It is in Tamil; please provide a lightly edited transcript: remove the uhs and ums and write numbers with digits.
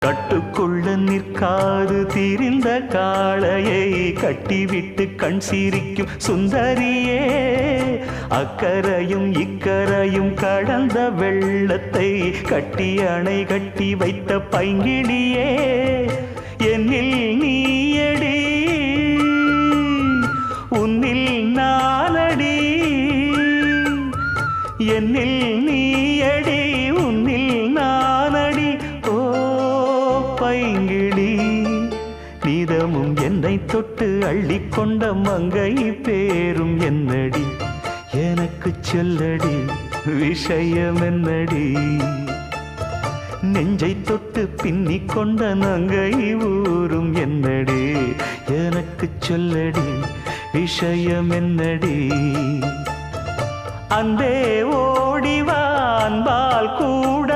கட்டுக்குள்ள நிற்காது திரிந்த காளையை கட்டிவிட்டு கண் சிரிக்கும் சுந்தரியே, அக்கரையும் இக்கரையும் கடந்த வெள்ளத்தை கட்டி அணை கட்டி வைத்த பைங்கிளியே, என்னில் நீயடி உன்னில் நானடி, என்னில் நீயடி உன்னில் நானடி. ஓ பைங்கிளி, நீதமும் என்னை தொட்டு அள்ளிக்கொண்ட மங்கை பேரும் என்னடி, எனக்கு சொல்லடி விஷயம் என்னடி, நெஞ்சை தொட்டு பின்னிக் கொண்ட நங்கை ஊரும் என்னடி, எனக்கு சொல்லடி விஷயம் என்னடி. அன்பே ஓடிவான்பால் கூட